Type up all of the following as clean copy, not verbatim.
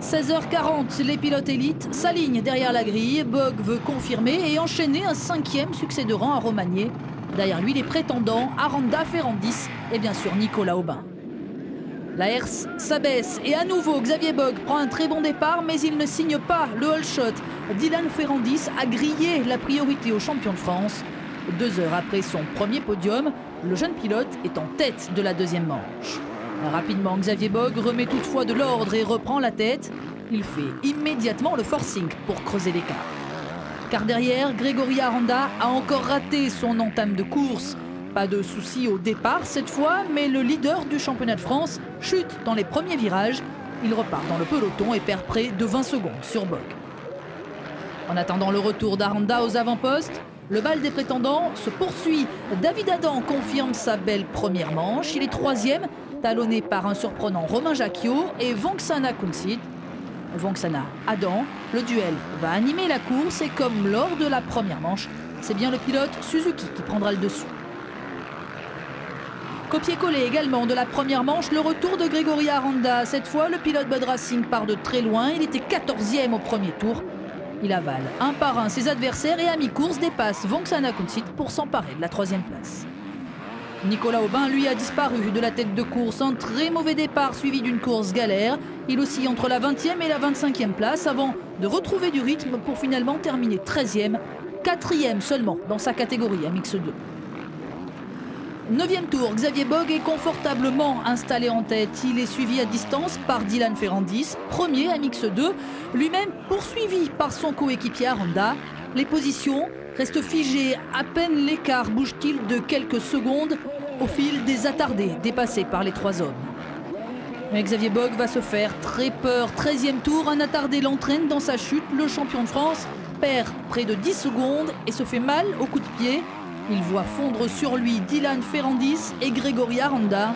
16h40, les pilotes élites s'alignent derrière la grille. Boog veut confirmer et enchaîner un 5e succès de rang à Romagné. Derrière lui, les prétendants Aranda, Ferrandis et bien sûr Nicolas Aubin. La herse s'abaisse et à nouveau Xavier Boog prend un très bon départ, mais il ne signe pas le all shot. Dylan Ferrandis a grillé la priorité au champion de France. 2 heures après son premier podium, le jeune pilote est en tête de la deuxième manche. Rapidement, Xavier Boog remet toutefois de l'ordre et reprend la tête. Il fait immédiatement le forcing pour creuser l'écart. Car derrière, Grégory Aranda a encore raté son entame de course. Pas de souci au départ cette fois, mais le leader du championnat de France chute dans les premiers virages. Il repart dans le peloton et perd près de 20 secondes sur Boog. En attendant le retour d'Aranda aux avant-postes, le bal des prétendants se poursuit. David Adam confirme sa belle première manche. Il est 3e, talonné par un surprenant Romain Jacquiot et Vongtsana Kunsit. Vongtsana Adam, le duel va animer la course et comme lors de la première manche, c'est bien le pilote Suzuki qui prendra le dessus. Copier-coller également de la première manche, le retour de Grégory Aranda. Cette fois, le pilote Bud Racing part de très loin. Il était 14e au premier tour. Il avale un par un ses adversaires et à mi-course dépasse Vongtsana Kunsit pour s'emparer de la 3e place. Nicolas Aubin, lui, a disparu de la tête de course. Un très mauvais départ suivi d'une course galère. Il oscille entre la 20e et la 25e place avant de retrouver du rythme pour finalement terminer 13e, 4e seulement dans sa catégorie à Mix 2. 9e tour, Xavier Boog est confortablement installé en tête. Il est suivi à distance par Dylan Ferrandis, premier à Mix 2, lui-même poursuivi par son coéquipier Aranda. Les positions restent figées, à peine l'écart bouge-t-il de quelques secondes au fil des attardés dépassés par les 3 hommes. Mais Xavier Boog va se faire très peur. 13e tour, un attardé l'entraîne dans sa chute. Le champion de France perd près de 10 secondes et se fait mal au coup de pied. Il voit fondre sur lui Dylan Ferrandis et Grégory Aranda.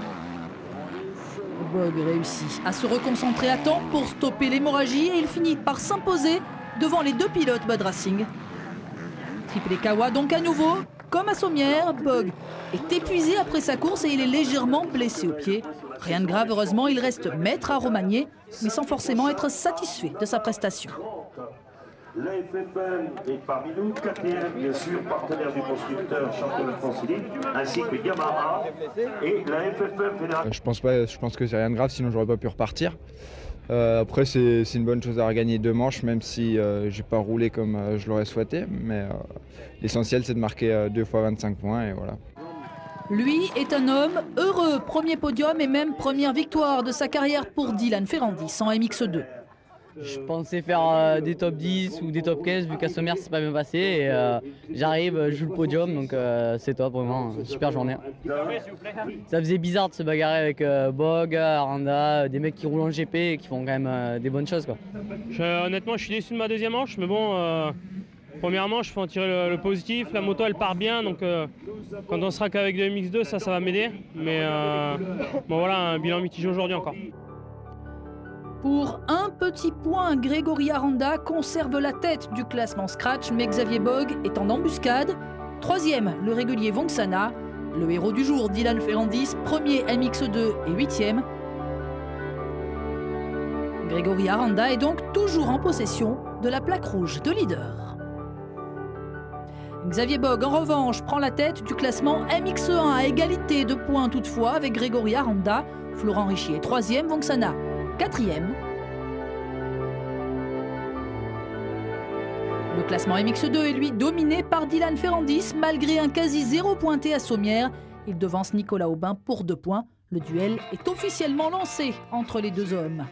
Boog réussit à se reconcentrer à temps pour stopper l'hémorragie et il finit par s'imposer devant les 2 pilotes Bud Racing. Triplé Kawa donc à nouveau, comme à Sommières, Boog est épuisé après sa course et il est légèrement blessé au pied. Rien de grave, heureusement, il reste maître à Romagné, mais sans forcément être satisfait de sa prestation. La FFM est parmi nous, 4e, bien sûr, partenaire du constructeur champion de France Elite, ainsi que Yamaha et la FFM fédération. Je pense que c'est rien de grave, sinon j'aurais pas pu repartir. Après, c'est une bonne chose à regagner 2 manches, même si j'ai pas roulé comme je l'aurais souhaité. Mais l'essentiel, c'est de marquer 2 fois 25 points et voilà. Lui est un homme heureux. Premier podium et même première victoire de sa carrière pour Dylan Ferrandis en MX2. Je pensais faire des top 10 ou des top 15 vu qu'à Sommières c'est pas bien passé et j'arrive, je joue le podium donc c'est top, vraiment super journée. Ça faisait bizarre de se bagarrer avec Boog, Aranda, des mecs qui roulent en GP et qui font quand même des bonnes choses quoi. Honnêtement je suis déçu de ma deuxième manche mais bon première manche il faut en tirer le positif, la moto elle part bien donc quand on sera qu'avec de MX2 ça va m'aider mais bon voilà un bilan mitigé aujourd'hui encore. Pour un petit point, Grégory Aranda conserve la tête du classement scratch, mais Xavier Boog est en embuscade. 3e, le régulier Vongtsana. Le héros du jour, Dylan Ferrandis, premier MX2 et 8e. Grégory Aranda est donc toujours en possession de la plaque rouge de leader. Xavier Boog, en revanche, prend la tête du classement MX1 à égalité de points toutefois avec Grégory Aranda. Florent Richier, 3e, Vongtsana 4e. Le classement MX2 est lui dominé par Dylan Ferrandis malgré un quasi 0 pointé à Sommières. Il devance Nicolas Aubin pour 2 points. Le duel est officiellement lancé entre les 2 hommes.